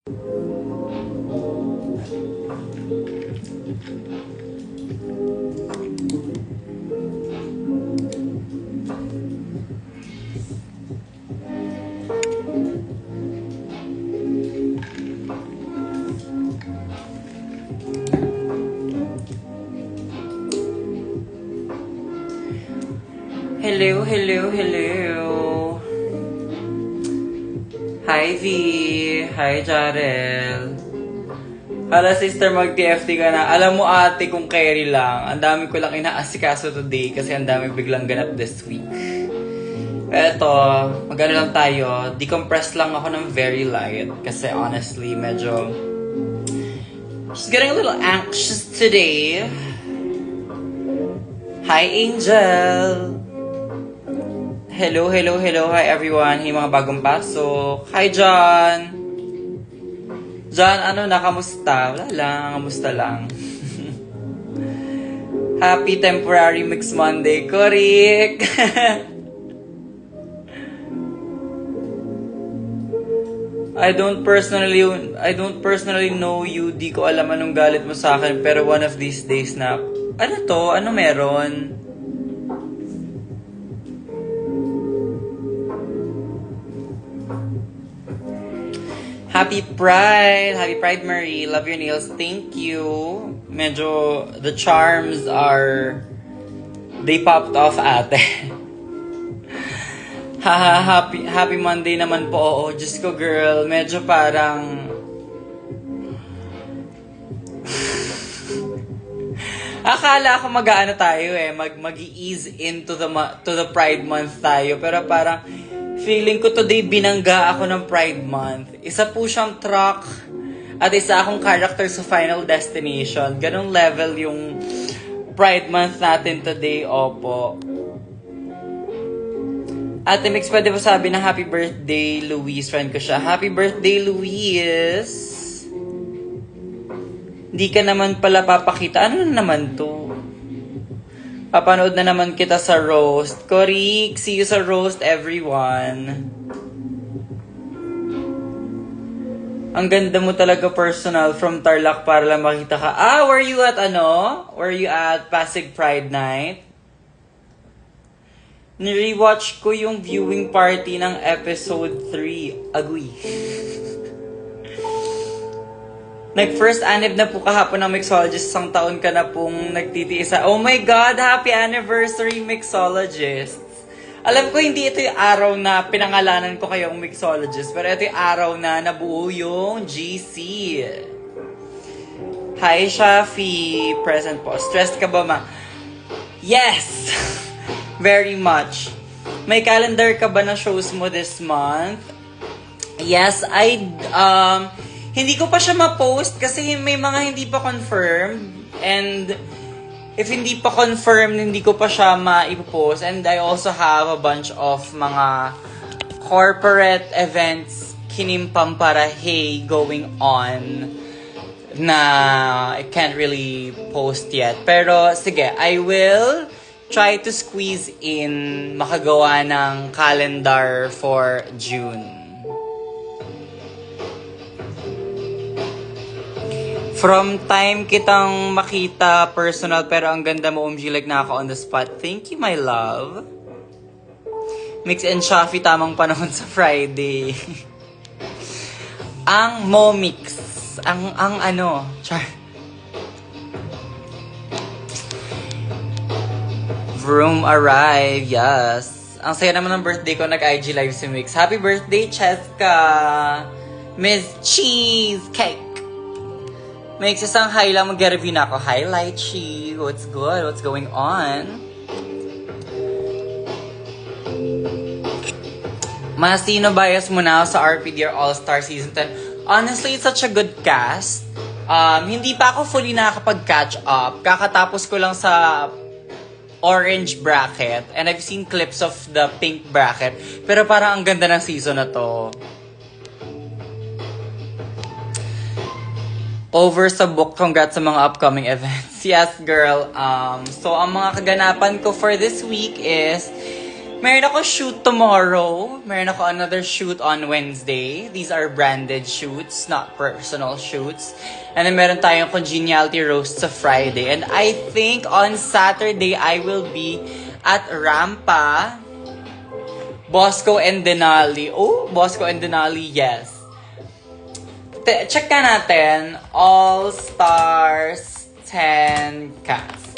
Hello, hello, hello. Hi, V. Hi, Jarel. Hala, sister, mag-TFT ka na. Alam mo, ate, kung carry lang, ang dami ko lang inaasikaso today kasi ang dami biglang ganap this week. Eto, mag-ano lang tayo. Decompress lang ako ng very light kasi honestly, medyo just getting a little anxious today. Hi, Angel. Hello, hello, hello. Hi, everyone. Hey, mga bagong pasok. Hi, John. John, ano na? Kamusta? Wala lang. Kamusta lang. Happy temporary Mix Monday. Correct. I don't personally know you. Di ko alam anong galit mo sa akin. Pero one of these days na... Ano to? Ano meron? Happy Pride! Happy Pride, Marie. Love your nails. Thank you. Medyo, the charms are... They popped off, ate. Haha, happy Monday naman po. Oo, Diyos ko, girl. Medyo parang... Akala ko mag-aano tayo eh. Mag-ease into the Pride Month tayo. Pero parang... Feeling ko today binangga ako ng Pride Month. Isa po siyang truck at isa akong character sa Final Destination. Ganong level yung Pride Month natin today, opo. Ate Mix, pwede ba sabi na happy birthday, Luis? Friend ko siya. Happy birthday, Luis! Hindi ka naman pala papakita. Ano na naman to? Papanood na naman kita sa roast. Korik, see you sa roast, everyone. Ang ganda mo talaga personal from Tarlac para lang makita ka. Were you at ano? Were you at Pasig Pride Night? Nirewatch ko yung viewing party ng episode 3. Agoy. Nag-first anniv na po kahapon ng Mixologist. Isang taon ka na pong nagtitiisa. Oh my God! Happy anniversary, Mixologists! Alam ko hindi ito yung araw na pinangalanan ko kayong Mixologist. Pero ito yung araw na nabuo yung GC. Hi, Shafi! Present po. Stressed ka ba, ma? Yes! Very much. May calendar ka ba na shows mo this month? Yes, hindi ko pa siya ma-post kasi may mga hindi pa confirmed. And if hindi pa confirmed, hindi ko pa siya ma-ipopost. And I also have a bunch of mga corporate events kinimpamparahay going on na I can't really post yet. Pero sige, I will try to squeeze in makagawa ng calendar for June. From time kitang makita personal pero ang ganda mo, OMG, like na ako on the spot. Thank you, my love. Mix and Shafi, tamang panahon sa Friday. Ang Momix. Ang ano. Char. Vroom arrive, yes. Ang saya naman ng birthday ko, nag-IG live si Mix. Happy birthday, Cheska! Miss Cheesecake! May isang hi lang, mag-review na ako. Hi, Lychee. What's good? What's going on? Sino bias mo na sa RPDR All-Star Season 10? Honestly, it's such a good cast. Hindi pa ako fully nakakapag-catch up. Kakatapos ko lang sa orange bracket. And I've seen clips of the pink bracket. Pero parang ang ganda ng season na to. Over sa book, congrats sa mga upcoming events. Yes, girl. So, ang mga kaganapan ko for this week is Meron ako shoot tomorrow. Meron ako another shoot on Wednesday. These are branded shoots, not personal shoots. And then meron tayong congeniality roast sa Friday. And I think on Saturday, I will be at Rampa, Bosco and Denali. Oh, Bosco and Denali, yes. Check ka natin. All Stars 10 Cats.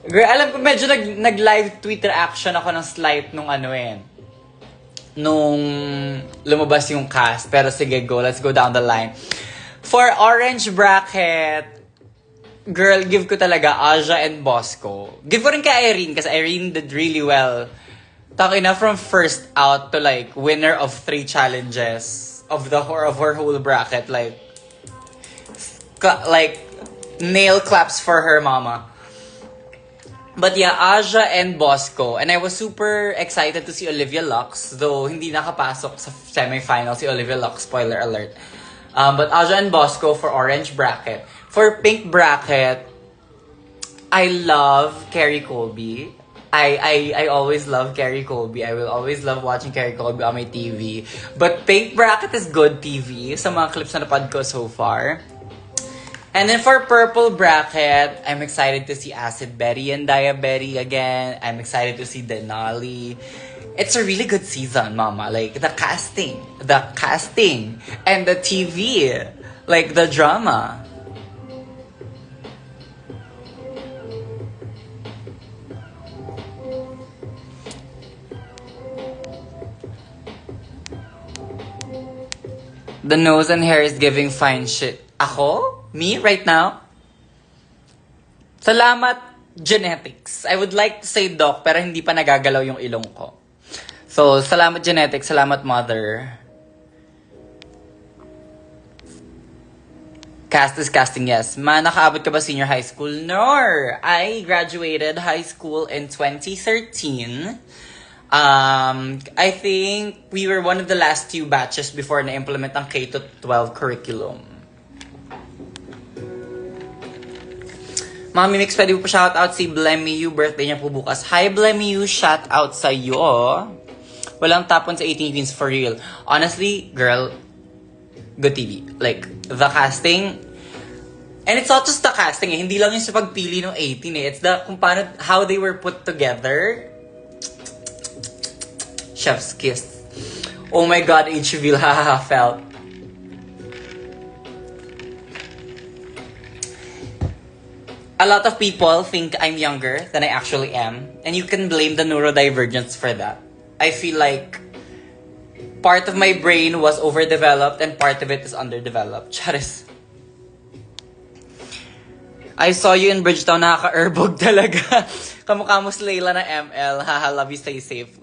Girl, alam ko medyo nag-live Twitter action ako ng slight nung nung lumabas yung cast. Pero sige, let's go down the line. For orange bracket, girl, give ko talaga Aja and Bosco. Give ko rin kay Irene kasi Irene did really well. Takina from first out to like winner of 3 challenges of her whole bracket. Like nail claps for her mama. But yeah, Aja and Bosco. And I was super excited to see Olivia Lux. Though, hindi nakapasok sa semifinal si Olivia Lux. Spoiler alert. But Aja and Bosco for orange bracket. For pink bracket, I love Carrie Colby. I always love Carrie Colby. I will always love watching Carrie Colby on my TV. But pink bracket is good TV sa mga clips na napad ko so far. And then for purple bracket, I'm excited to see Acid Betty and Diabetti again. I'm excited to see Denali. It's a really good season, mama. Like, the casting, and the TV, like, the drama. The nose and hair is giving fine shit. Ako? Me? Right now? Salamat, genetics. I would like to say doc, pero hindi pa nagagalaw yung ilong ko. So, salamat, genetics. Salamat, mother. Cast is casting, yes. Nakaabot ka ba senior high school? No! I graduated high school in 2013. I think we were one of the last few batches before na-implement ang K-12 curriculum. Mami Mix, pwede po pa shoutout si Blemiu. Birthday niya po bukas. Hi, Blemiu. Shoutout sa iyo. Walang tapon sa 18 Queens for real. Honestly, girl, good TV. Like, the casting. And it's not just the casting eh. Hindi lang yung sa pagpili ng 18 eh. It's the kung paano, how they were put together. Chef's kiss. Oh my God, HV, haha, felt. A lot of people think I'm younger than I actually am. And you can blame the neurodivergence for that. I feel like part of my brain was overdeveloped and part of it is underdeveloped. Charis. I saw you in Bridgetown, nakaka-erbog talaga. Kamukha mo si Layla na ML. Haha, love you, stay safe.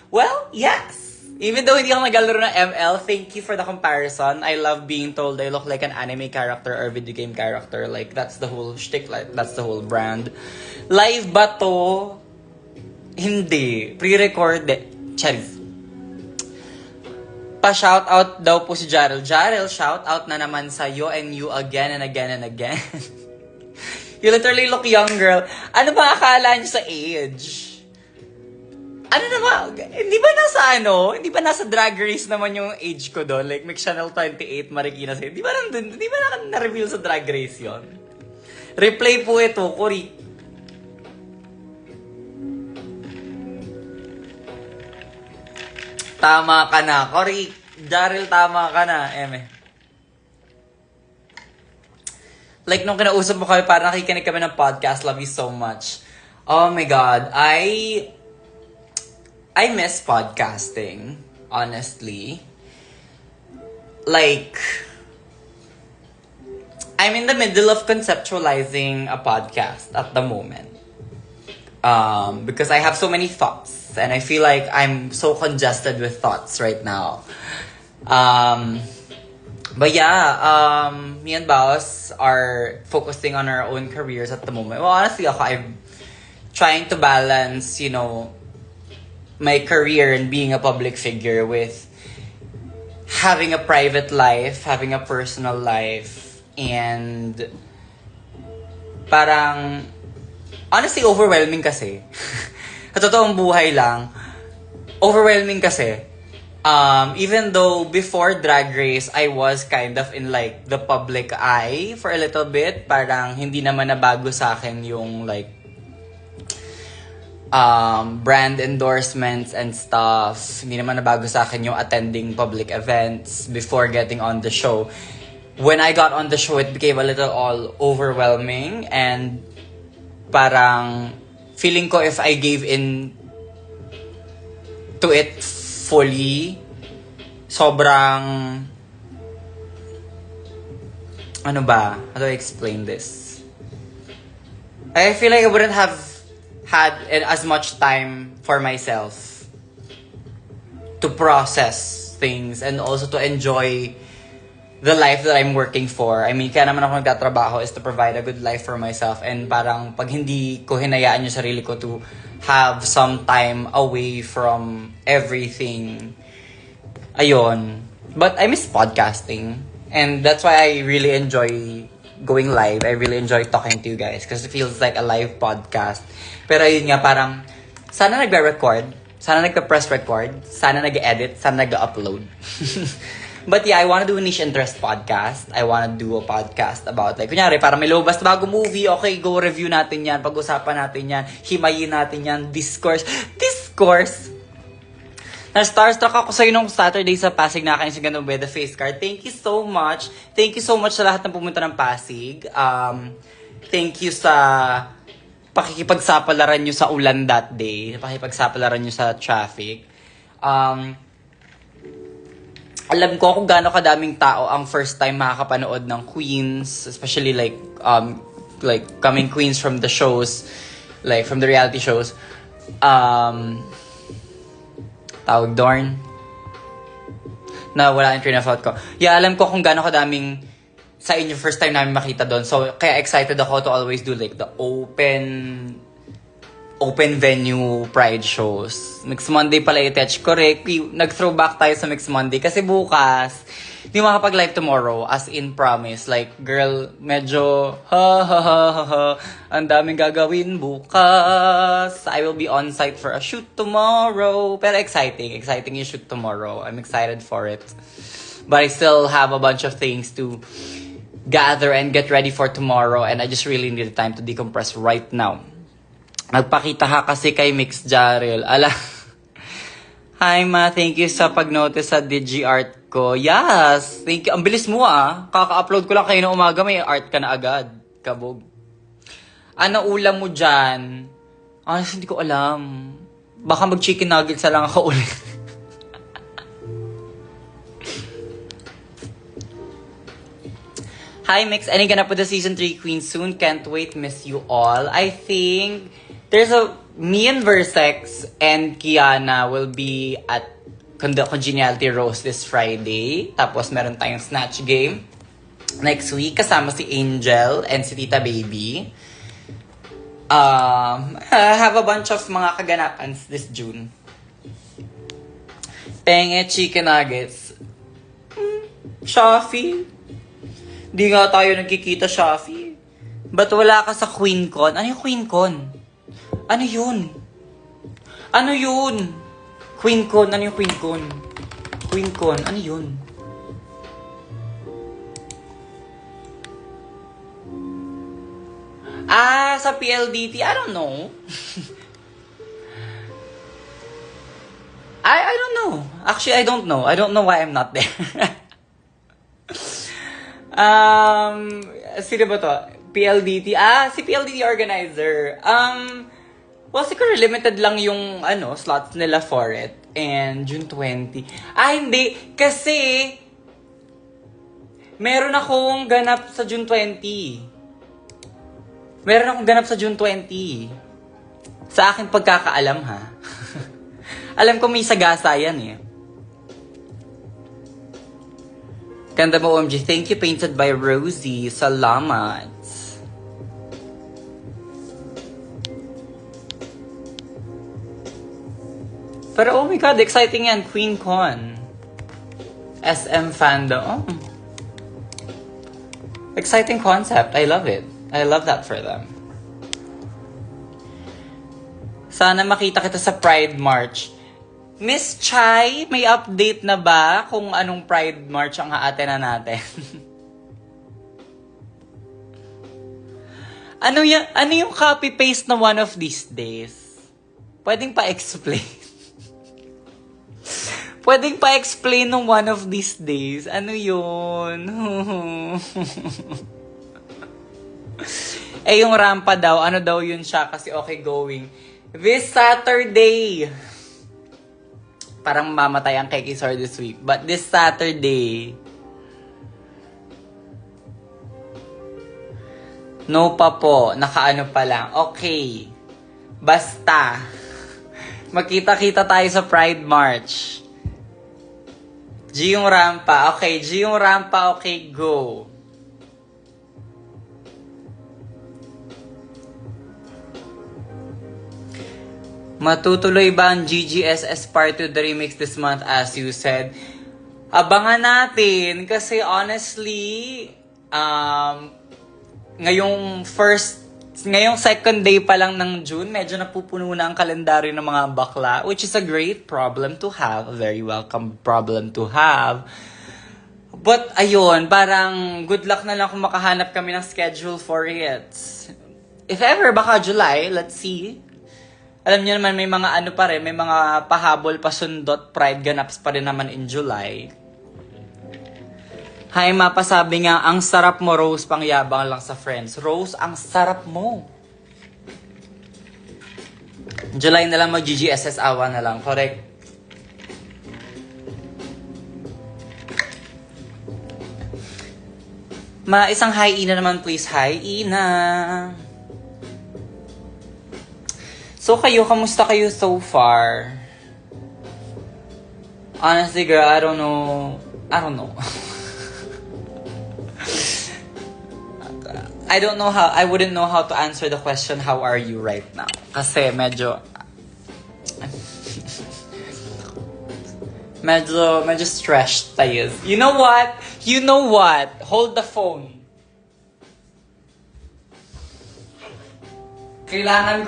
Well, yes. Even though hindi ako nagalaro ng ML, thank you for the comparison. I love being told I look like an anime character or video game character. Like, that's the whole shtick. Like, that's the whole brand. Live ba to? Hindi. Pre-recorded. Charis. Pa-shoutout daw po si Jarrell. Jarrell, shoutout na naman sa'yo and you again and again and again. You literally look young, girl. Ano ba akala niyo sa age? Ano naman? Hindi ba nasa Drag Race naman yung age ko doon? Like, Mix Channel 28, Marikina sa'yo. Di ba na-reveal sa Drag Race yon? Replay po ito, Cory. Tama ka na, Cory. Daryl, tama ka na, Eme. Like, nung kinausap mo kami, parang nakikinig kami ng podcast. Love you so much. Oh my God. I miss podcasting, honestly. Like, I'm in the middle of conceptualizing a podcast at the moment. Because I have so many thoughts. And I feel like I'm so congested with thoughts right now. But yeah, me and Baos are focusing on our own careers at the moment. Well, honestly, I'm trying to balance, my career and being a public figure with having a private life, having a personal life, and parang honestly overwhelming kasi. Sa totoong buhay lang, overwhelming kasi. Even though before Drag Race, I was kind of in like the public eye for a little bit. Parang hindi naman nabago sa akin yung like brand endorsements and stuff. Hindi naman nabago sa akin yung attending public events before getting on the show. When I got on the show, it became a little all overwhelming and parang feeling ko if I gave in to it fully, sobrang ano ba? How do I explain this? I feel like I wouldn't have had as much time for myself to process things and also to enjoy the life that I'm working for. I mean, kaya naman ako nagtatrabaho is to provide a good life for myself. And parang pag hindi ko hinayaan yung sarili ko to have some time away from everything, ayun. But I miss podcasting. And that's why I really enjoy going live. I really enjoy talking to you guys because it feels like a live podcast. Pero ayun nga, parang sana nagre-record, sana nagpa-press record, sana nag-edit, sana nag-upload. But yeah, I wanna do a niche interest podcast. I wanna do a podcast about like, kunyari, parang may lumabas na bago movie, okay, go review natin yan, pag-usapan natin yan, himayin natin yan, discourse. Na-starstruck ako sa'yo nung Saturday sa Pasig na kayo sa ganun with the face card. Thank you so much. Thank you so much sa lahat ng pumunta ng Pasig. Thank you sa pakikipagsapalaran nyo sa ulan that day. Pakikipagsapalaran nyo sa traffic. Alam ko kung gaano kadaming tao ang first time makakapanood ng Queens, especially like coming Queens from the shows, like from the reality shows. Tawag Dorn. Na wala yung train of thought ko. Yeah, alam ko kung gaano kadaming sa inyo first time namin makita doon. So, kaya excited ako to always do like the open venue pride shows. Next Monday pala i-touch. Correct. Nag-throwback tayo sa next Monday. Kasi bukas, hindi makapag-live tomorrow. As in promise. Like, girl, medyo ang daming gagawin bukas. I will be on site for a shoot tomorrow. Pero exciting. Exciting yung shoot tomorrow. I'm excited for it. But I still have a bunch of things to gather and get ready for tomorrow. And I just really need time to decompress right now. Nagpakita ka kasi kay Mix Jarrell. Ala. Hi ma, thank you sa pag-notice sa DigiArt ko. Yes, thank you. Ang bilis mo Kaka-upload ko lang kayo ng umaga, may art ka na agad. Kabog. Ano ulam mo dyan? Honestly, hindi ko alam. Baka mag-chicken nuggets na lang ako ulit. Hi Mix, any ganap with the season 3 Queen soon? Can't wait, miss you all. I think there's me and Versex and Kiana will be at the Congeniality Roast this Friday. Tapos meron tayong Snatch Game next week kasama si Angel and si Tita Baby. I have a bunch of mga kaganapans this June. Penge chicken nuggets. Shafi. Di nga tayo nagkikita, Shafi. Ba't wala ka sa QueenCon? Ano yung QueenCon? Ano yun? Ano yun? QueenCon. Ano yung QueenCon? QueenCon. Ano yun? Sa PLDT. I don't know. I don't know. Actually, I don't know. I don't know why I'm not there. Sino ba to? PLDT. Si PLDT organizer. Well, siguro limited lang yung slots nila for it. And June 20. Hindi. Kasi meron akong ganap sa June 20. Meron akong ganap sa June 20. Sa akin pagkakaalam, ha? Alam ko may sagasa yan, eh. Ganda mo, OMG. Thank you, painted by Rosie. Salamat. Pero oh my God, exciting yan. QueenCon. SM fandom. Oh. Exciting concept. I love it. I love that for them. Sana makita kita sa Pride March. Miss Chai, may update na ba kung anong Pride March ang haaten na natin? ano yung copy-paste na one of these days? Pwedeng pa-explain. Pwedeng pa-explain ng one of these days. Ano yun? Yung rampa daw, ano daw yun siya kasi okay going. This Saturday. Parang mamatay ang Kekisar this week. But this Saturday. No pa po. Nakaano pa lang. Okay. Basta. Makita-kita tayo sa Pride March. G yung rampa. Okay, G yung rampa. Okay, go. Matutuloy ba ang GGSS Part 2 the remix this month as you said? Abangan natin kasi honestly, ngayong second day pa lang ng June, medyo napupuno na ang kalendaryo ng mga bakla, which is a great problem to have, a very welcome problem to have. But ayun, parang good luck na lang kung makahanap kami ng schedule for it. If ever, baka July, let's see. Alam niyo naman, may mga ano pa rin, may mga pahabol, pasundot, pride ganaps pa rin naman in July. Hi, Mapa, sabi nga, ang sarap mo, Rose, pangyabang lang sa friends. Rose, ang sarap mo. July na lang mag-GGSS, awa na lang. Correct. Isang hi, Ina naman, please. Hi, Ina. So, kayo, kamusta kayo so far? Honestly, girl, I don't know. I wouldn't know how to answer the question, how are you right now? Kasi medyo stressed tayo. You know what? Hold the phone. Kailangan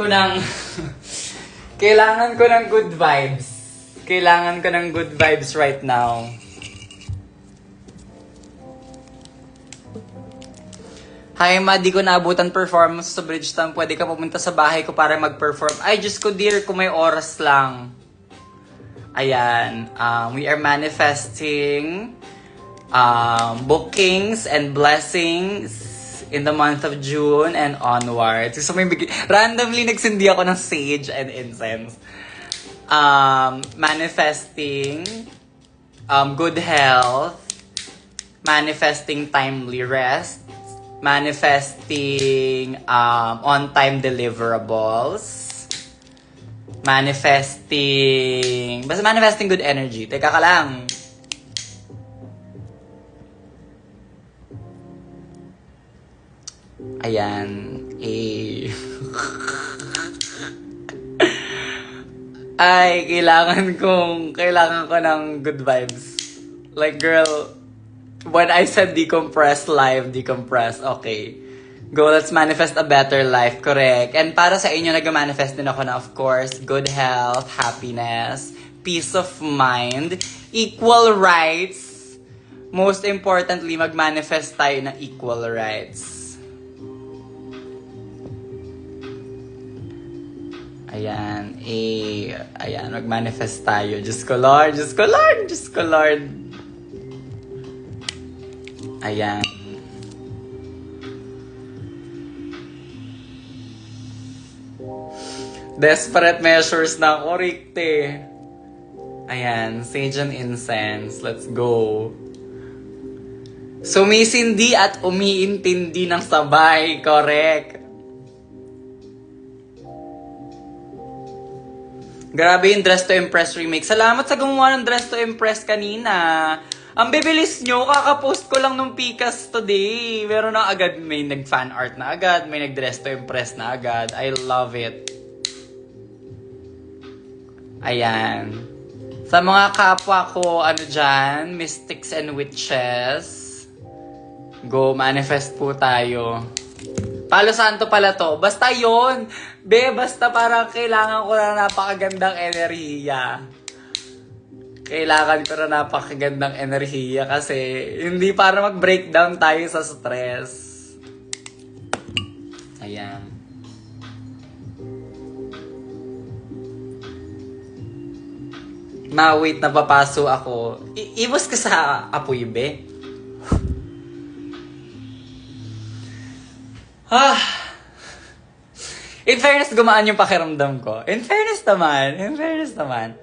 ko ng good vibes. Kailangan ko ng good vibes right now. Hi, Ma, di ko naabutan performance sa Bridgetown. Pwede ka pumunta sa bahay ko para mag-perform. Ay, Diyos ko, dear, kung may oras lang. Ayan. We are manifesting bookings and blessings in the month of June and onwards. So, randomly nagsindi ako ng sage and incense. Manifesting good health, manifesting timely rest, manifesting on-time deliverables, manifesting good energy. Teka ka lang. Ayan. Ay, kailangan ko ng good vibes. Like, girl, when I said decompress, okay. Go, let's manifest a better life, correct. And para sa inyo, nag-manifest din ako na, of course, good health, happiness, peace of mind, equal rights. Most importantly, mag-manifest tayo ng equal rights. Ayan, mag-manifest tayo. Diyos ko, Lord. Ayan. Desperate measures na ako, Rikte. Ayan, sage and incense. Let's go. Sumisindi at umiintindi ng sabay. Correct. Grabe yung Dress to Impress remake. Salamat sa gumawa ng Dress to Impress kanina. Ang bibilis nyo, kakapost ko lang nung Pikas today. Meron na agad, may nag-fan art na agad, may nag-Dress to Impress na agad. I love it. Ayan. Sa mga kapwa ko, dyan, mystics and witches, go, manifest po tayo. Palo Santo pala to. Basta yon. Be, basta parang kailangan ko na napakagandang enerhiya. Kailangan ko na napakagandang enerhiya kasi hindi para mag-breakdown tayo sa stress. Ayan. Wait, napapaso ako. Iwas ka sa apoy, be. In fairness, gumaan yung pakiramdam ko. In fairness naman.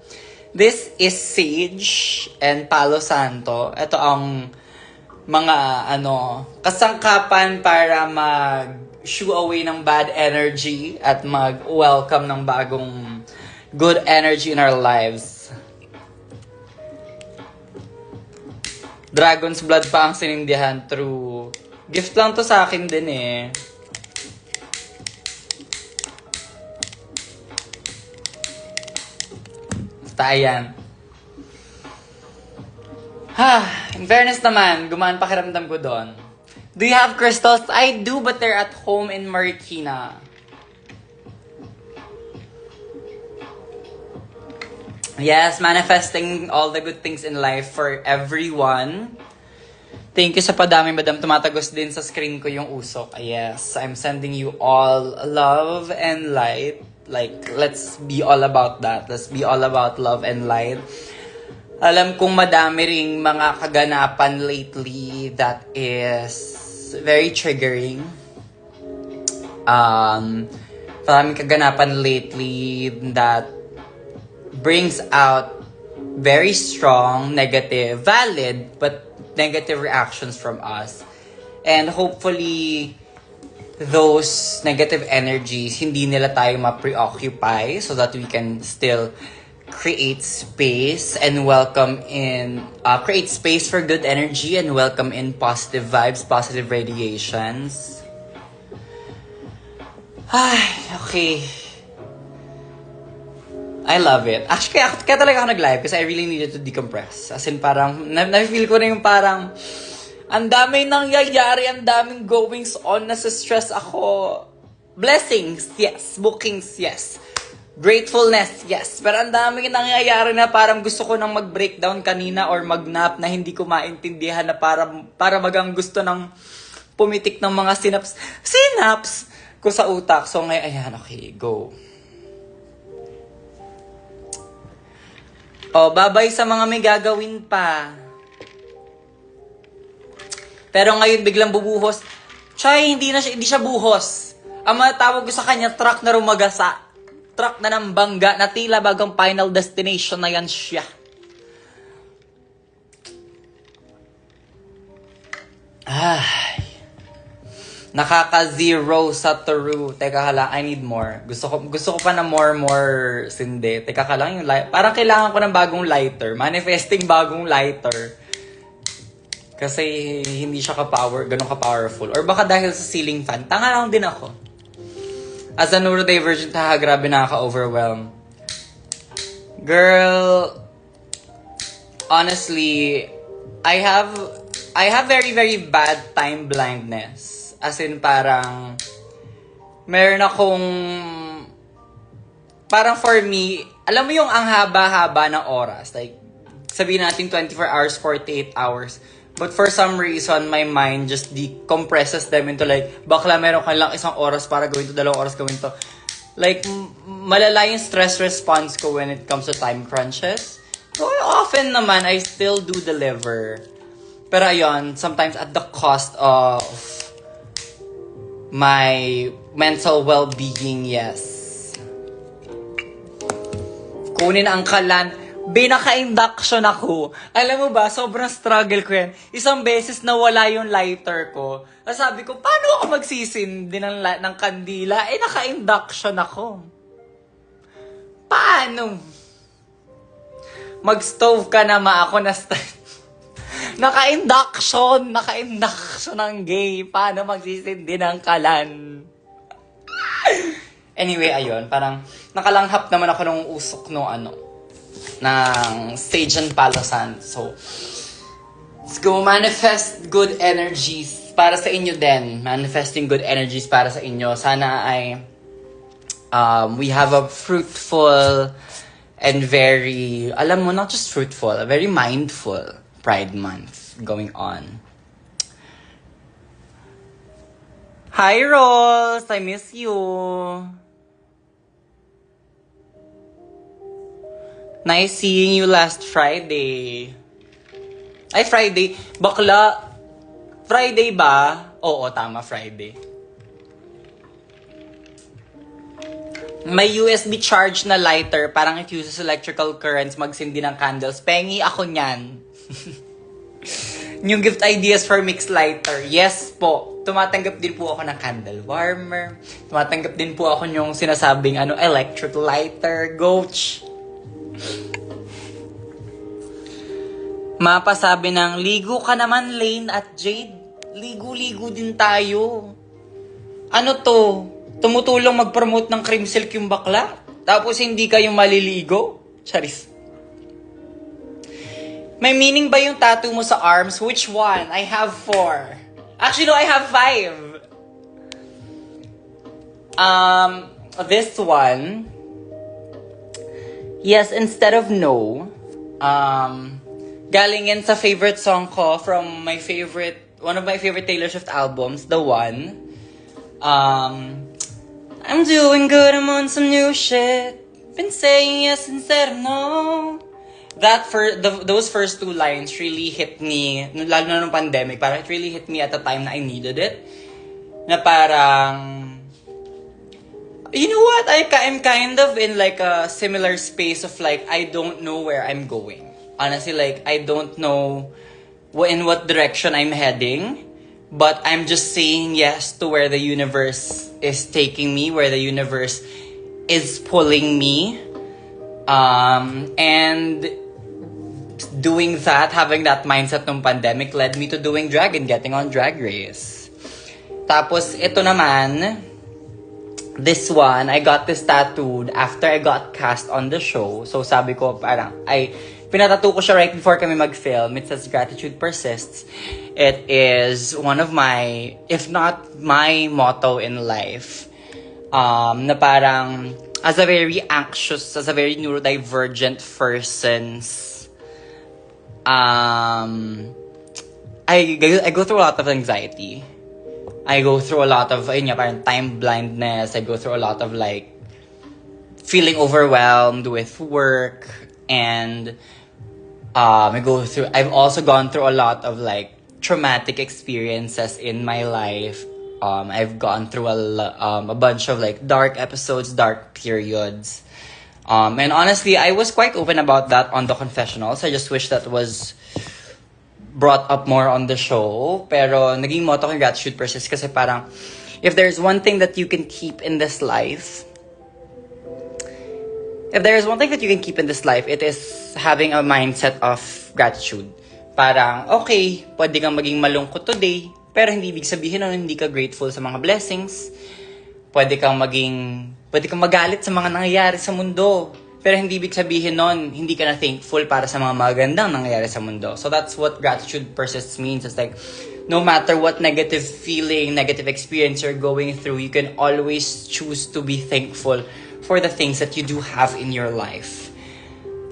This is sage and palo santo. Ito ang mga kasangkapan para mag-shoo away ng bad energy at mag-welcome ng bagong good energy in our lives. Dragon's blood pa ang sinindihan through. Gift lang to sa akin din eh. Ayan. In fairness naman, gumaan pakiramdam ko doon. Do you have crystals? I do, but they're at home in Marikina. Yes, manifesting all the good things in life for everyone. Thank you sa padami, madam. Tumatagos din sa screen ko yung usok. Yes, I'm sending you all love and light. Like, let's be all about that. Let's be all about love and light. Alam kong madami ring mga kaganapan lately that is very triggering. Maraming kaganapan lately that brings out very strong, negative, valid, but negative reactions from us. And hopefully, those negative energies, hindi nila tayo ma-preoccupy so that we can still create space and create space for good energy and welcome in positive vibes, positive radiations. Okay. I love it. Actually, kaya talaga ako nag-live kasi I really needed to decompress. As in, parang, na-feel ko na yung parang, ang daming nangyayari, ang daming goings on, nasa stress ako. Blessings, yes. Bookings, yes. Gratefulness, yes. Pero ang daming nangyayari na parang gusto ko nang mag-breakdown kanina or mag-nap na hindi ko maintindihan na para magang gusto ng pumitik ng mga synapse ko sa utak. So ngayon, ayan, okay, go. Babay sa mga may gagawin pa. Pero ngayon biglang bubuhos. Chay, hindi siya buhos. Ang matawag ko sa kanya, truck na rumagasa. Truck na ng bangga na tila bagang final destination na yan siya. Nakaka-zero sa Taru. Teka hala, I need more. Gusto ko pa na more sinde. Teka hala, yung parang kailangan ko ng bagong lighter. Manifesting bagong lighter. Kasi hindi siya ganun ka-powerful. Or baka dahil sa ceiling fan. Tanga lang din ako. As a neurodivergent, grabe nakaka-overwhelm. Girl, honestly, I have very, very bad time blindness. As in, parang, meron akong, parang for me, alam mo yung ang haba-haba ng oras. Like, sabihin natin 24 hours, 48 hours. But for some reason, my mind just decompresses them into like, bakla meron ka lang isang oras para gawin to, 2 oras gawin to. Like, malala yung stress response ko when it comes to time crunches. So, often naman, I still do deliver. Pero ayun, sometimes at the cost of my mental well-being, yes. Kunin ang kalan. Binaka-induction ako. Alam mo ba, sobrang struggle ko yan. Isang beses nawala yung lighter ko. Sabi ko, paano ako magsisindi ng kandila? Naka-induction ako. Paano? Mag-stove ka na ako na Naka-induction ng gay. Paano magsisindi ng kalan? Anyway, ayun. Parang nakalanghap naman ako ng usok ng sage and palo sand. So, Let's go manifest good energies para sa inyo din. Manifesting good energies para sa inyo. Sana ay we have a fruitful and very, alam mo, not just fruitful, a very mindful Pride Month going on. Hi, Rolls! I miss you. Nice seeing you last Friday. Ay, Friday. Bakla. Friday ba? Oo, tama, Friday. May USB charge na lighter. Parang it uses electrical currents magsindi ng candles. Pengi ako niyan. New gift ideas for mixed lighter. Yes po. Tumatanggap din po ako ng candle warmer. Tumatanggap din po ako yung sinasabing electric lighter. Goch. Mapa sabi ng, ligo ka naman, Lane at Jade. Ligo-ligo din tayo. Ano to? Tumutulong mag-promote ng cream silk yung bakla? Tapos hindi kayo maliligo? Charis. May meaning ba yung tattoo mo sa arms? Which one? I have 4. Actually, no, I have 5. This one. Yes, instead of no. Galing yan sa favorite song ko from one of my favorite Taylor Swift albums, The One. I'm doing good, I'm on some new shit. Been saying yes instead of no. Those first 2 lines really hit me, lalo na nung pandemic, parang it really hit me at the time na I needed it. Na parang, you know what, I'm kind of in like a similar space of like, I don't know where I'm going. Honestly, like, I don't know in what direction I'm heading, but I'm just saying yes to where the universe is taking me, where the universe is pulling me. And doing that, having that mindset ng pandemic led me to doing drag and getting on Drag Race. Tapos, ito naman, this one, I got this tattooed after I got cast on the show. So, sabi ko, parang, pinatattoo ko siya right before kami mag-film. It says, gratitude persists. It is one of my, if not my motto in life. Na parang, as a very anxious, as a very neurodivergent person, I go through a lot of anxiety. I go through a lot of, parang time blindness. I go through a lot of, like, feeling overwhelmed with work. And I've also gone through a lot of, like, traumatic experiences in my life. I've gone through a bunch of, like, dark episodes, dark periods. And honestly, I was quite open about that on the confessionals. I just wish that was brought up more on the show. Pero naging motto ko yung gratitude persists kasi parang, if there's one thing that you can keep in this life, it is having a mindset of gratitude. Parang, okay, pwede kang maging malungkot today, pero hindi ibig sabihin nun hindi ka grateful sa mga blessings. Pwede kang magalit sa mga nangyayari sa mundo, pero hindi ibig sabihin nun hindi ka na thankful para sa mga magandang nangyayari sa mundo. So that's what gratitude persists means. It's like, no matter what negative feeling, negative experience you're going through, you can always choose to be thankful for the things that you do have in your life.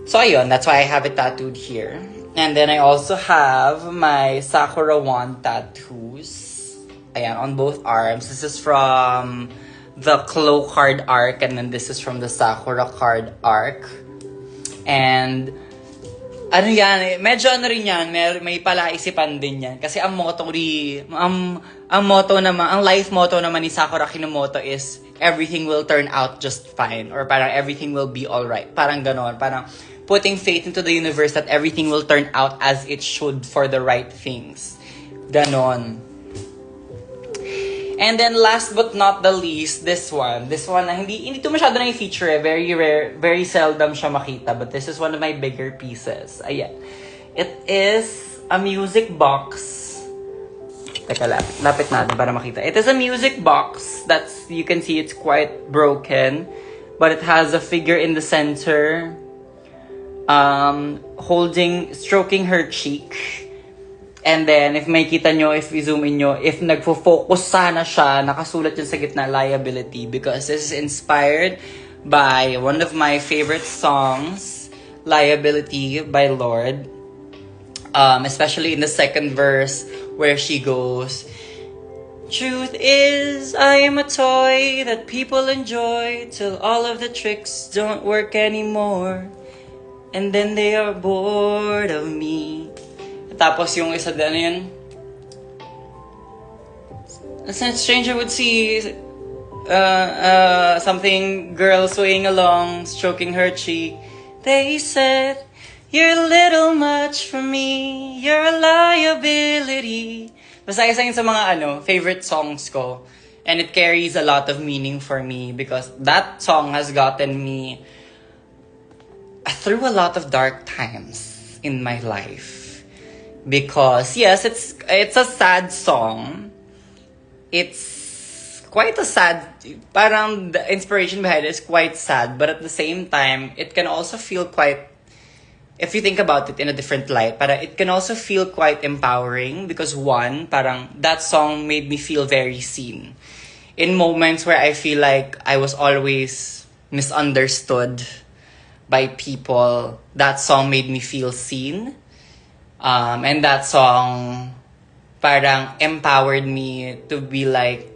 So ayun, that's why I have it tattooed here. And then I also have my Sakura wand tattoos. Ayan, on both arms. This is from the Clo card arc, and then this is from the Sakura card arc. And medyo rin yan, may palaisipan din yan. Kasi ang life motto naman ni Sakura Kinomoto is, everything will turn out just fine. Or parang everything will be alright. Parang ganon. Parang putting faith into the universe that everything will turn out as it should for the right things. Ganon. And then last but not the least, this one na hindi ito masyado na i-feature very rare, very seldom siya makita, but this is one of my bigger pieces. Ayan. It is a music box. Teka, lapit natin para makita. It is a music box that's, you can see it's quite broken, but it has a figure in the center, stroking her cheek. And then, if makita nyo, if i-zoom in nyo, if nagfo-focus sana siya, nakasulat yun sa gitna, liability. Because this is inspired by one of my favorite songs, Liability by Lorde. Especially in the second verse, where she goes, truth is, I am a toy that people enjoy till all of the tricks don't work anymore. And then they are bored of me. Tapos yung isa din, ano yun? A stranger would see something, girl swaying along, stroking her cheek. They said, you're a little much for me, you're a liability. Basta isa yun sa mga favorite songs ko. And it carries a lot of meaning for me because that song has gotten me through a lot of dark times in my life. Because yes, it's a sad song. It's quite a sad, parang the inspiration behind it is quite sad, but at the same time, it can also feel quite, if you think about it in a different light, parang it can also feel quite empowering because one, parang that song made me feel very seen. In moments where I feel like I was always misunderstood by people, that song made me feel seen. And that song parang empowered me to be like,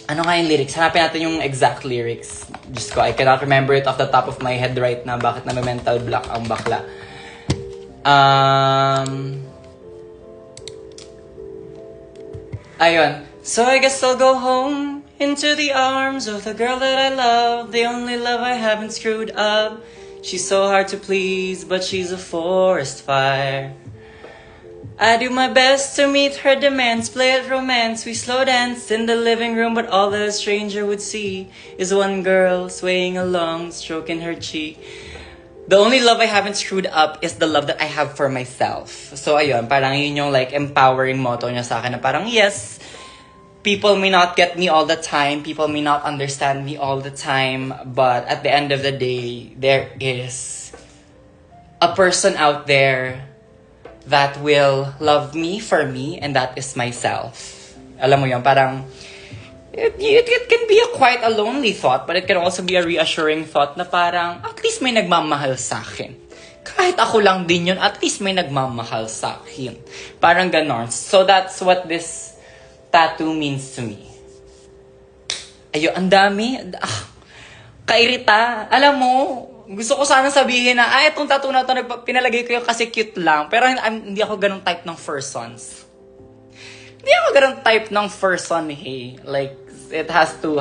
ano nga yung lyrics? Hanapin natin yung exact lyrics. Diyos ko, I cannot remember it off the top of my head right now. Bakit na mental block ang bakla? Ayun. So I guess I'll go home into the arms of the girl that I love. The only love I haven't screwed up. She's so hard to please, but she's a forest fire. I do my best to meet her demands, play at romance, we slow dance in the living room, but all that a stranger would see is one girl swaying along, stroking her cheek. The only love I haven't screwed up is the love that I have for myself. So ayun, parang yun yung like empowering motto niya sa akin na parang yes, people may not get me all the time, people may not understand me all the time, but at the end of the day, there is a person out there that will love me for me, and that is myself. Alam mo yun, parang it can be quite a lonely thought, but it can also be a reassuring thought na parang at least may nagmamahal sa akin. Kahit ako lang din yun, at least may nagmamahal sa akin. Parang ganon. So that's what this tattoo means to me. Ayun, ang dami. Kairita. Alam mo, gusto ko sana sabihin na, itong tattoo na ito, pinalagay ko yung kasi cute lang. Pero hindi ako ganun type ng persons. Hindi ako ganun type ng person, hey. Like, it has to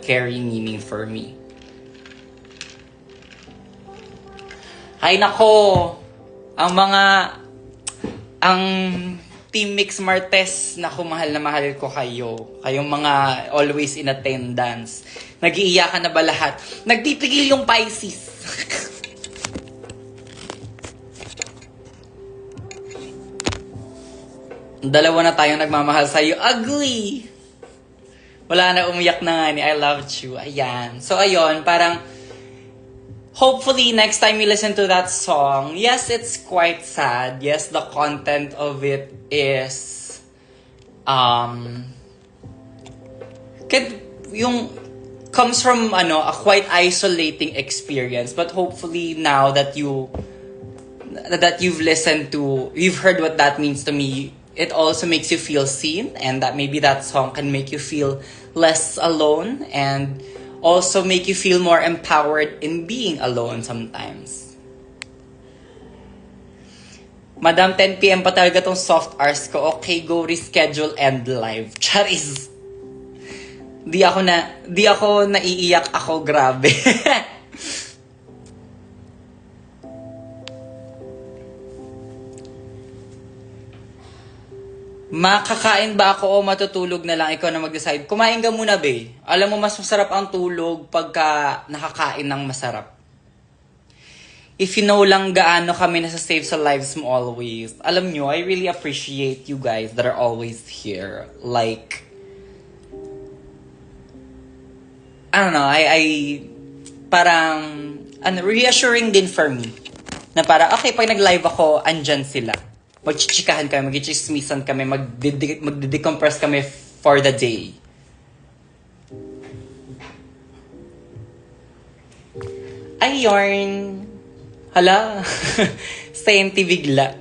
carry meaning for me. Ay nako, ang Team Mix Martes, naku, mahal na mahal ko kayo. Kayong mga always in attendance. Nag-iiyakan na ba lahat? Nagpipigil yung Pisces. Dalawa na tayong nagmamahal sa'yo. Ugly! Wala na, umiyak na nga ni I loved you. Ayan. So, ayun, parang hopefully, next time you listen to that song, yes, it's quite sad. Yes, the content of it is, comes from, a quite isolating experience. But hopefully, now that you've listened to, you've heard what that means to me, it also makes you feel seen, and that maybe that song can make you feel less alone, and also make you feel more empowered in being alone sometimes. Madam, 10 p.m. pa talaga tong soft hours ko. Okay, go reschedule and live. Charis. Di ako naiiyak ako, grabe. Makakain ba ako o matutulog na lang? Ikaw na mag-decide. Kumain ka muna, be. Alam mo, mas masarap ang tulog pagka nakakain ng masarap. If you know lang gaano kami nasa-save sa lives mo always, alam nyo, I really appreciate you guys that are always here. Like, I don't know, parang, reassuring din for me. Na parang, okay, pag nag-live ako, andyan sila. magchichikahan kami, magchichismisan kami, magde-decompress kami for the day. Ayun. Hala. Senti bigla.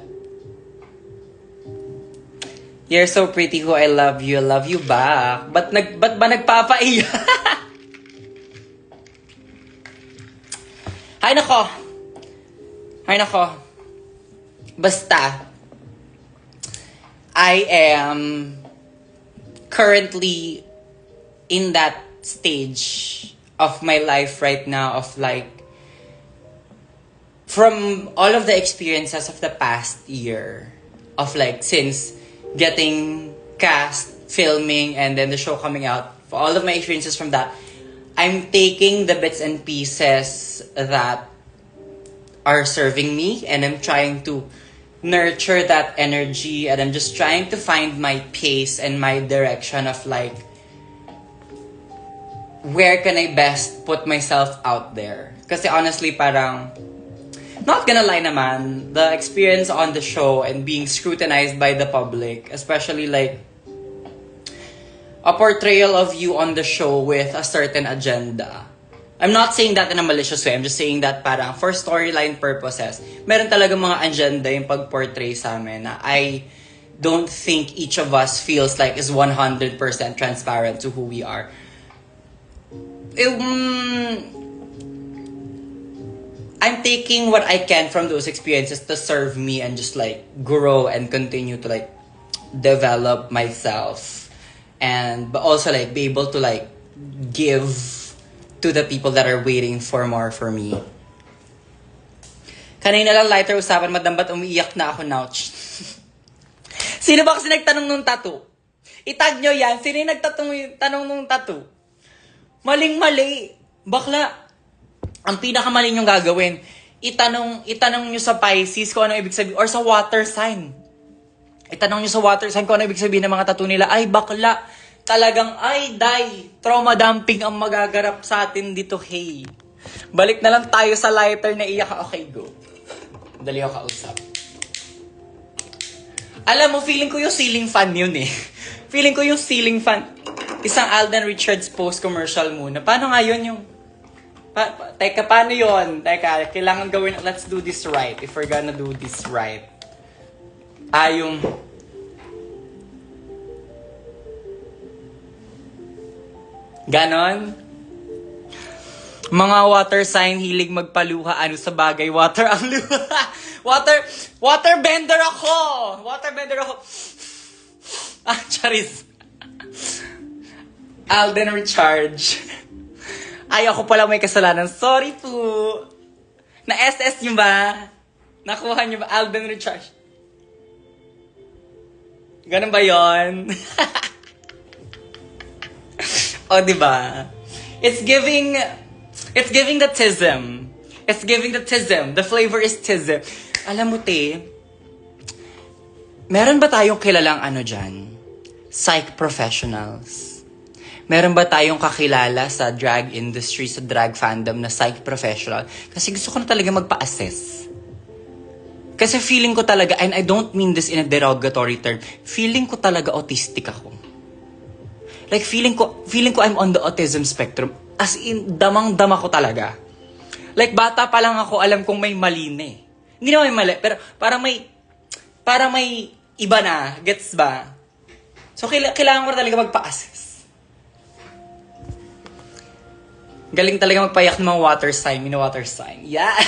You're so pretty, who I love you back. Ba't ba nagpapaiyak? Hay nako. Basta, I am currently in that stage of my life right now of like, from all of the experiences of the past year, of like since getting cast, filming, and then the show coming out, for all of my experiences from that, I'm taking the bits and pieces that are serving me, and I'm trying to nurture that energy, and I'm just trying to find my pace and my direction of like, where can I best put myself out there? Kasi honestly, parang, not gonna lie naman, the experience on the show and being scrutinized by the public, especially like a portrayal of you on the show with a certain agenda. I'm not saying that in a malicious way. I'm just saying that parang for storyline purposes, meron talaga mga agenda yung pag-portray sa amin na I don't think each of us feels like is 100% transparent to who we are. I'm taking what I can from those experiences to serve me and just like grow and continue to like develop myself, and but also like be able to like give to the people that are waiting for more for me. Kanina lang lighter usapan, madam, ba't umiiyak na ako now? Sino ba kasi nagtanong nung tattoo? Itag nyo yan. Sino yung tanong nung tattoo? Maling-mali. Bakla. Ang pinakamali nyo gagawin, itanong nyo sa Pisces kung ano ibig sabihin, or sa water sign. Itanong nyo sa water sign kung ano ibig sabihin ng mga tattoo nila. Ay, bakla. Talagang, ay, trauma dumping ang magagarap sa atin dito, hey. Balik na lang tayo sa lighter na iyak. Okay, go. Dali ako kausap. Alam mo, feeling ko yung ceiling fan yun eh. Feeling ko yung ceiling fan. Isang Alden Richards post-commercial muna. Paano nga yun yung... Teka, paano yun? Teka, kailangan gawin... Let's do this right. If we're gonna do this right. Yung... Ganon? Mga water sign, hilig magpaluha. Ano sa bagay? Water ang luha. Water bender ako! Water bender ako. Charis. Alden Recharge. Ay, ako pala may kasalanan. Sorry po. Na-SS nyo ba? Nakuha nyo ba? Alden Recharge. Ganun ba yon? O, diba? It's giving the tism. It's giving the tism. The flavor is tism. Alam mo, te, meron ba tayong kilalang dyan? Psych professionals. Meron ba tayong kakilala sa drag industry, sa drag fandom na psych professional? Kasi gusto ko na talaga magpa-assess. Kasi feeling ko talaga, and I don't mean this in a derogatory term, feeling ko talaga autistic ako. Like, feeling ko I'm on the autism spectrum. As in, damang-dama ko talaga. Like, bata pa lang ako, alam kong may mali na eh. Hindi naman may mali, pero parang may iba na. Gets ba? So, kailangan ko na talaga magpa-assess. Galing talaga magpayak ng mga water sign. Water sign. Yes!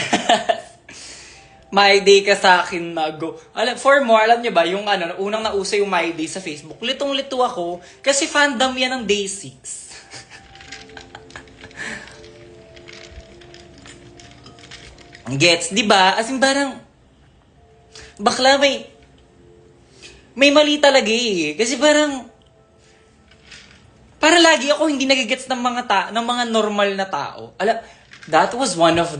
My Day ka sa akin na go. For more, alam niyo ba, yung unang nauso yung My Day sa Facebook, litong-lito ako kasi fandom yan ng Day 6. Gets, di ba? As in, parang, bakla, may mali talaga eh. Kasi parang lagi ako hindi nagigets ng mga normal na tao. That was one of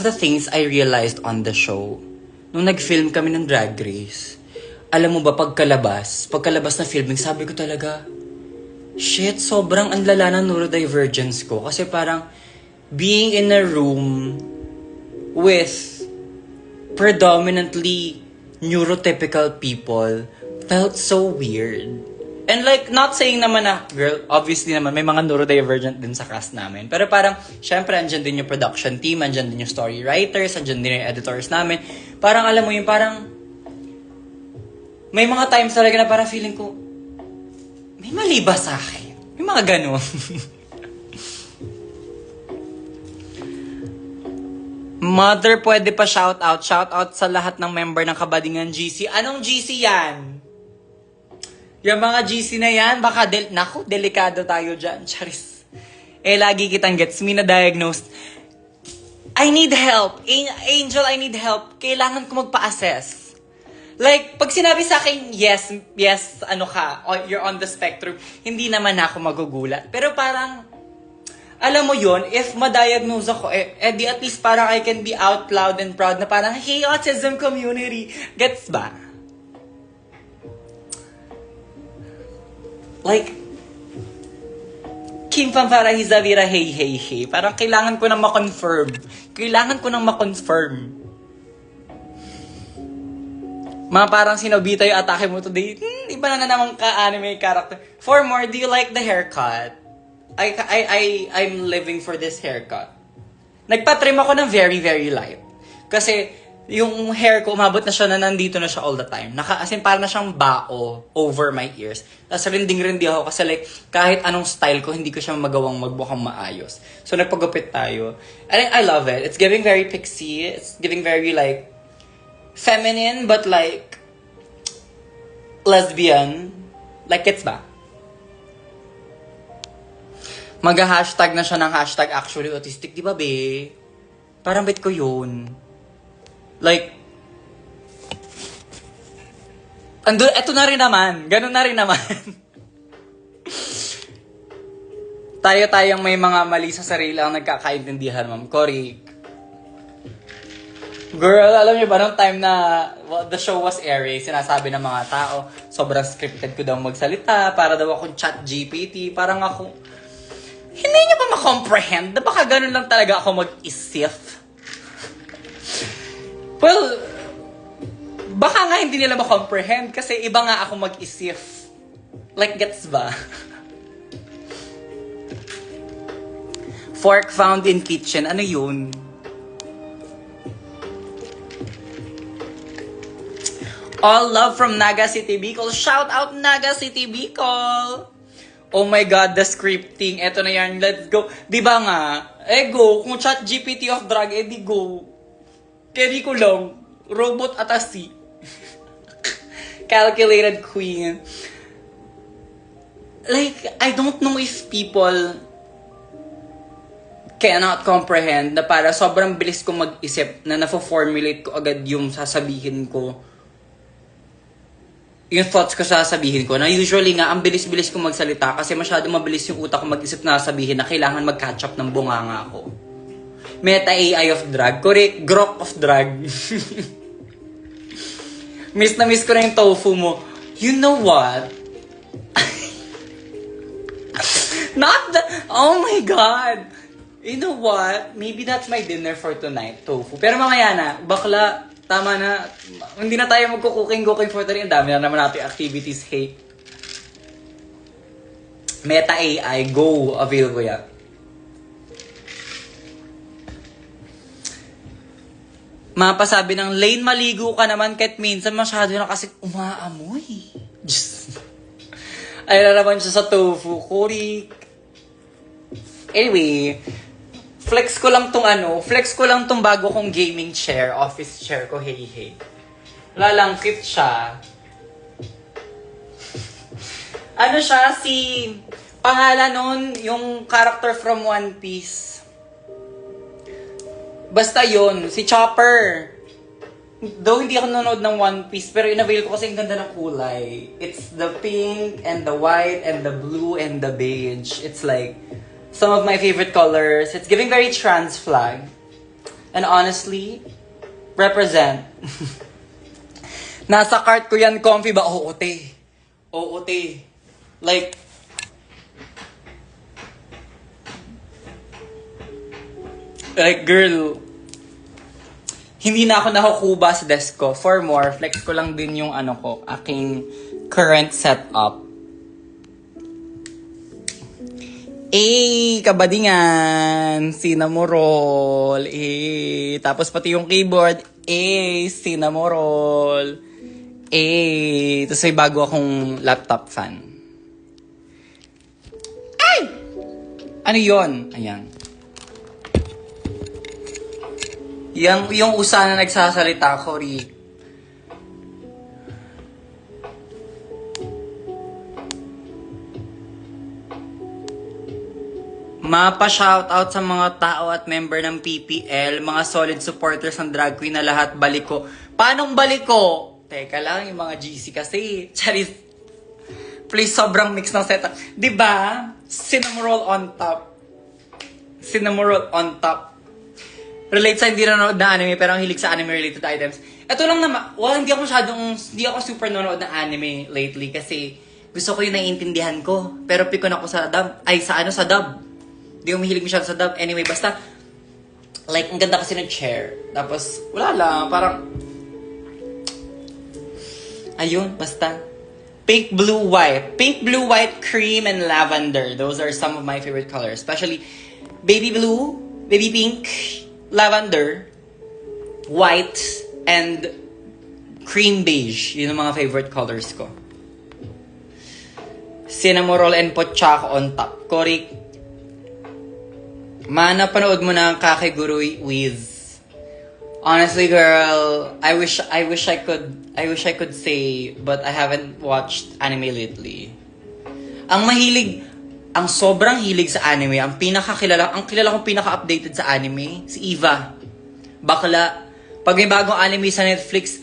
the things I realized on the show. Nung nag-film kami ng Drag Race. Alam mo ba, pagkalabas na filming, sabi ko talaga, shit, sobrang anlala ng neurodivergence ko. Kasi parang, being in a room with predominantly neurotypical people felt so weird. And like, not saying naman na, girl, obviously naman, may mga neurodivergent din sa cast namin. Pero parang, syempre, andyan din yung production team, andyan din yung story writers, andyan din yung editors namin. Parang, alam mo yung parang, may mga times talaga na parang feeling ko, may mali ba sa akin? May mga ganun. Mother, pwede pa shoutout. Shoutout sa lahat ng member ng Kabadingan GC. Anong GC yan? Yung mga GC na yan, baka, naku, delikado tayo dyan. Charis. Lagi kitang gets me na diagnosed. I need help. Angel, I need help. Kailangan ko magpa-assess. Like, pag sinabi sa akin, yes, ano ka, you're on the spectrum, hindi naman ako magugulat. Pero parang, alam mo yon, if ma-diagnose ako, di at least parang I can be out loud and proud na parang, hey, autism community. Gets ba? Like, Kim Pampara Hizavira, hey. Parang kailangan ko nang ma-confirm. Mga parang sinobita yung atake mo today. Iba na namang ka-anime character. For more, do you like the haircut? I'm living for this haircut. Nagpa-trim ako ng very, very light. Kasi, yung hair ko, umabot na siya na nandito na siya all the time. As in, parang na siyang bao over my ears. Tapos rinding-rindi ako kasi like, kahit anong style ko, hindi ko siya magawang magbukhang maayos. So, nagpagupit tayo. And I love it. It's giving very pixie. It's giving very like, feminine, but like, lesbian. Like, gets ba? Mag-hashtag na siya ng hashtag actually autistic. Di ba, be? Parang bet ko yun. Like, eto na rin naman. Ganun na rin naman. Tayo-tayong may mga mali sa sarili ang nagkakaintindihan, ma'am. Correct. Girl, alam niyo ba, nung time na the show was airing, sinasabi ng mga tao, sobrang scripted ko daw magsalita, para daw akong chat GPT, parang ako, hindi niyo ba ma-comprehend? Baka ganun lang talaga ako mag-isip. Well, baka nga hindi nila ma-comprehend kasi iba nga ako mag-isip. Like, gets ba? Fork found in kitchen. Ano yun? All love from Naga City Bicol. Shout out Naga City Bicol! Oh my God, the scripting. Eto na yan. Let's go. Diba nga? Go. Kung chat GPT of drag, di go. Carry ko lang. Robot atasi. Calculated queen. Like, I don't know if people cannot comprehend na para sobrang bilis ko mag-isip na na-formulate ko agad yung sasabihin ko. Yung thoughts ko sasabihin ko. Na usually nga, ang bilis-bilis ko magsalita kasi masyado mabilis yung utak ko mag-isip na sabihin na kailangan mag-catch up ng bunganga ko. Meta AI of drag. Correct. Grok of drag. Miss na miss ko na yung tofu mo. You know what? Not the... Oh my God! You know what? Maybe that's my dinner for tonight. Tofu. Pero mamaya na. Bakla. Tama na. Hindi na tayo magkukuking for tonight. Ang dami na naman natin activities. Hey. Meta AI. Go. Avail ko yan. Mapasabi ng Lane, maligo ka naman kahit minsan masyado na kasi umaamoy. Just... Ay na naman siya sa tofu. Kurik. Anyway, flex ko lang tong bago kong gaming chair, office chair ko, hey. Wala lang, cute siya. Ano siya, pangalan nun, yung character from One Piece. Basta yun, si Chopper. Though hindi ako nanonood ng One Piece, pero in-avail ko kasi ang ganda ng kulay. It's the pink, and the white, and the blue, and the beige. It's like, some of my favorite colors. It's giving very trans flag. And honestly, represent. Nasa cart ko yan, comfy ba? Oo, te. Like, girl, Hindi na ako nakukuba sa desk ko. For more, flex ko lang din yung ano ko, aking current setup. Kabadingan! Cinnamoroll! Tapos pati yung keyboard, Cinnamoroll! Tapos may bago akong laptop fan. Ay! Ano yon? Ayan. Yung usa na nagsasalita ko, Rick. Mapa-shoutout sa mga tao at member ng PPL, mga solid supporters ng drag queen na lahat balik ko. Paanong balik ko? Teka lang, yung mga GC kasi. Charis. Please, sobrang mix ng setup. Diba? Cinnamoroll on top. Cinnamoroll on top. Relate sa hindi nanonood na anime, pero ang hilig sa anime-related items. Ito lang naman, hindi ako super nanonood ng anime lately kasi gusto ko yung naiintindihan ko. Pero pikon ako sa dub. Sa dub. Hindi ko mahilig masyado sa dub. Anyway, basta, like, ang ganda kasi ng chair. Tapos, wala lang, parang, ayun, basta. Pink, blue, white. Pink, blue, white, cream, and lavender. Those are some of my favorite colors. Especially, baby blue, baby pink, lavender, white, and cream beige. Yun ang mga favorite colors ko. Cinnamoroll and pochako on top. Korik. Napanood mo na ang Kakegurui with. Honestly, girl, I wish I could say, but I haven't watched anime lately. Ang sobrang hilig sa anime, ang kilala kong pinaka-updated sa anime, si Eva. Bakla. Pag may bagong anime sa Netflix,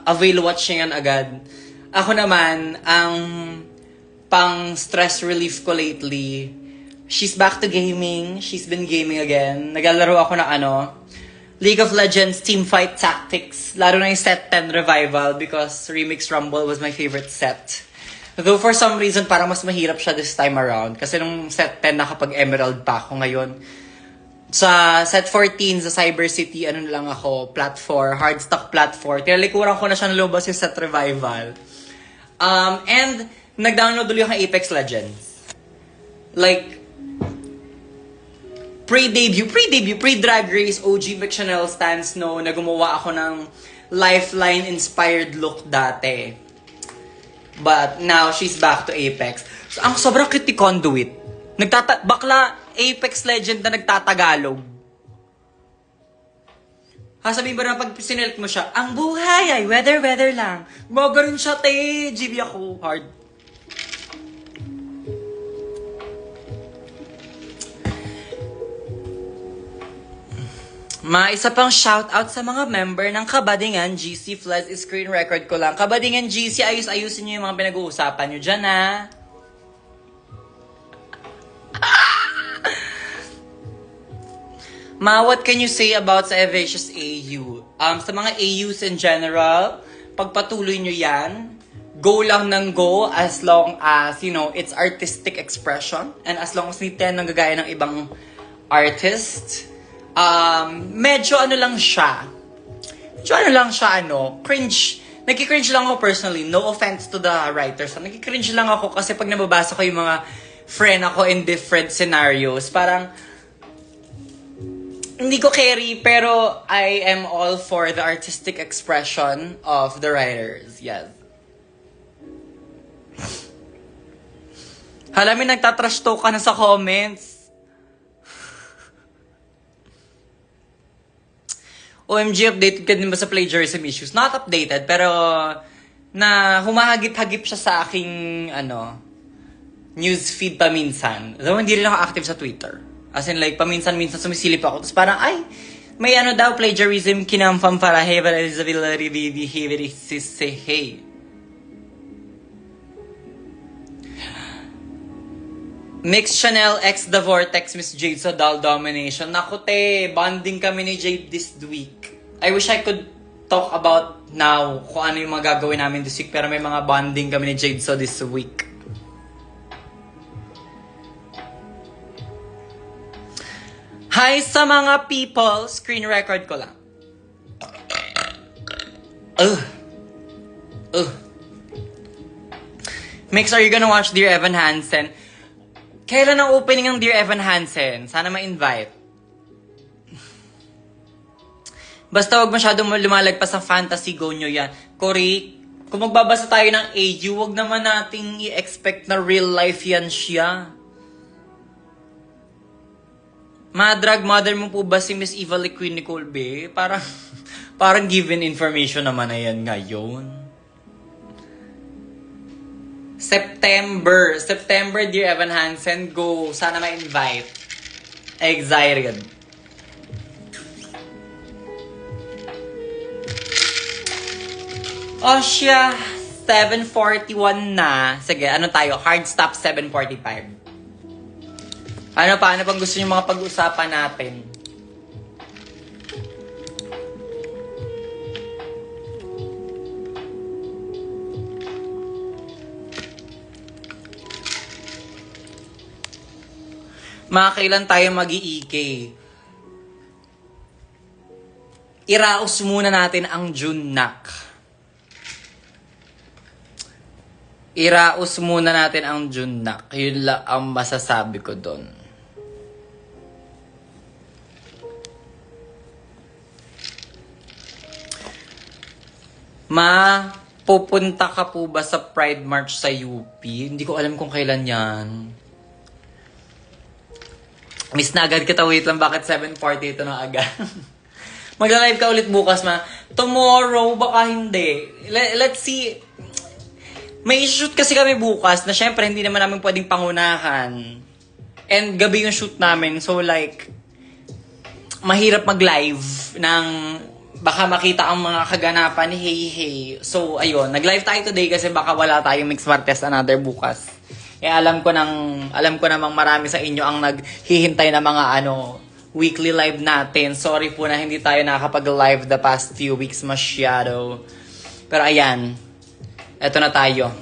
avail watching yan agad. Ako naman, ang pang stress relief ko lately, she's back to gaming. She's been gaming again. Naglalaro ako ng League of Legends Teamfight Tactics. Laro na yung Set 10 Revival because Remix Rumble was my favorite set. Though for some reason, parang mas mahirap siya this time around. Kasi nung Set 10 nakapag-Emerald pa ako ngayon. Sa Set 14, sa Cyber City, lang ako, Plat 4, Hardstock Plat 4. Tinalikuran ko na siya nalubas yung Set Revival. And nag-download ulit ako ng Apex Legends. Like, pre-Drag Race, OG McChanel Stan Snow, na gumawa ako ng Lifeline-inspired look dati. But now, she's back to Apex. So, ang sobrang cute ni Conduit. Bakla Apex Legend na nagtatagalog. Sabihin ba na pag sinelect mo siya, ang buhay ay weather lang. Maganon siya, GB ako. Hard. Isa pang shoutout sa mga member ng Kabadingan GC Flash screen record ko lang. Kabadingan GC, ayusin nyo yung mga pinag-uusapan nyo dyan, ha? What can you say about sa Evacious AU? Sa mga AUs in general, pagpatuloy nyo yan, go lang ng go as long as, it's artistic expression and as long as hindi tayo nanggagaya ng ibang artist. Medyo lang siya, cringe. Nagki-cringe lang ako personally. No offense to the writers. Nagki-cringe lang ako kasi pag nababasa ko yung mga friend ako in different scenarios, parang hindi ko carry, pero I am all for the artistic expression of the writers. Yes. Halamin, nagtatrash talk ka na sa comments. OMG, updated ka din ba sa plagiarism issues? Not updated, pero na humahagip-hagip siya sa aking newsfeed paminsan. Though hindi rin ako active sa Twitter. As in like, paminsan-minsan sumisilip ako. Tapos parang, may daw, plagiarism, kinamfam para hevel Elizabeth hey. Mix Chanel X The Vortex Miss Jade sa Doll Domination. Naku te, bonding kami ni Jade this week. I wish I could talk about now kung ano yung mga gagawin namin this week, pero may mga bonding kami ni Jade so this week. Hi sa mga people, screen record ko lang. Ugh. Ugh. Mix, are you gonna watch Dear Evan Hansen? Kailan ang opening ng Dear Evan Hansen? Sana ma-invite. Basta wag masyadong lumalagpas sa fantasy go nyo yan. Cory, kung magbabasa tayo ng AU, wag naman nating i-expect na real life yan siya. Madrag mother mo po ba si Miss Eva Queen Nicole B? Parang given information naman na yan ngayon. September, Dear Evan Hansen, go. Sana ma-invite. Excited. Oh, siya. 7:41 na. Sige, ano tayo? Hard stop 7:45. Ano pang gusto niyo mga pag-usapan natin? Mga kailan tayo mag-i-EK? Iraos muna natin ang Junak. Iraos muna natin ang Junak. Yun lang ang masasabi ko doon. Pupunta ka po ba sa Pride March sa UP? Hindi ko alam kung kailan yan. Miss na agad kita, wait lang, bakit 7:40 ito na agad? Magla-live ka ulit bukas, ma. Tomorrow, baka hindi. Let's see. May shoot kasi kami bukas na syempre hindi naman namin pwedeng pangunahan. And gabi yung shoot namin. So like, mahirap mag-live ng baka makita ang mga kaganapan. Hey. So ayun, nag-live tayo today kasi baka wala tayong Mix Martes another bukas. Alam ko namang marami sa inyo ang naghihintay na mga weekly live natin. Sorry po na hindi tayo nakakapag-live the past few weeks masyado. Pero ayan, eto na tayo.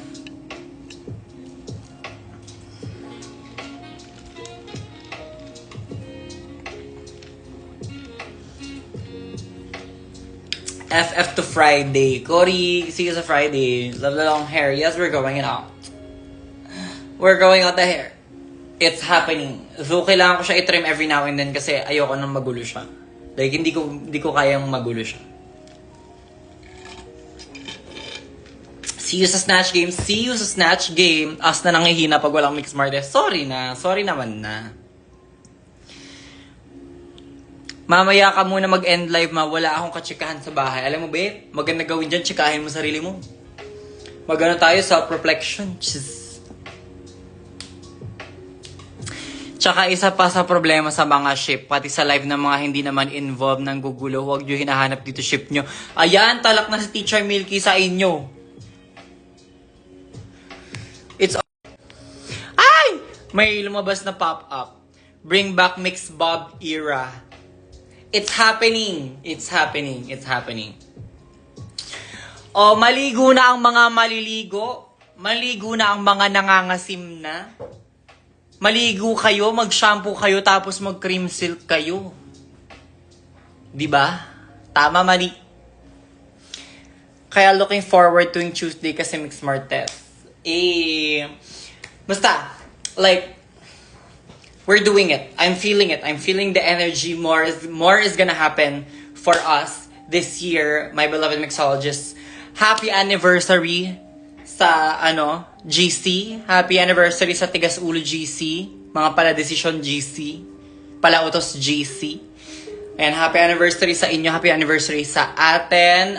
FF to Friday. Cory, see you sa Friday. Love the long hair. Yes, we're going out. We're going out the hair. It's happening. So, kailangan ko siya i-trim every now and then kasi ayoko nang magulo siya. Like, hindi ko kayang magulo siya. See you sa Snatch Game. See you sa Snatch Game. As na nangihina pag walang Mix Martes. Sorry na. Sorry naman na. Mamaya ka muna mag-end live, ma. Wala akong katsikahan sa bahay. Alam mo, babe? Maganda gawin dyan. Tsikahin mo sarili mo. Magano tayo sa reflection. Tsaka isa pa sa problema sa mga ship, pati sa live ng mga hindi naman involved ng gugulo, huwag nyo hinahanap dito ship nyo. Ayan, talak na si Teacher Milky sa inyo. It's ay! May lumabas na pop-up. Bring back Mix Bob era. It's happening. It's happening. It's happening. O, maligo na ang mga maliligo. Maligo na ang mga nangangasim na. Maligo kayo, mag-shampoo kayo, tapos mag-cream silk kayo. Diba? Tama, mali. Kaya looking forward to yung Tuesday kasi Mix Martes. Basta, like, we're doing it. I'm feeling it. I'm feeling the energy. More is gonna happen for us this year, my beloved mixologists. Happy anniversary sa GC. Happy anniversary sa Tigas Ulo GC. Mga pala Decision GC. Pala Utos GC. And happy anniversary sa inyo. Happy anniversary sa atin.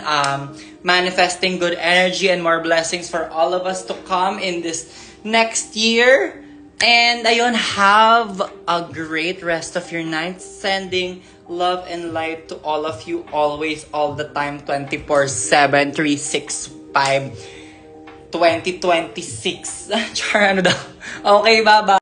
Manifesting good energy and more blessings for all of us to come in this next year. And ayun, have a great rest of your night. Sending love and light to all of you always, all the time, 24/7, 365. 2026. Char, ano daw? Okay, bye-bye.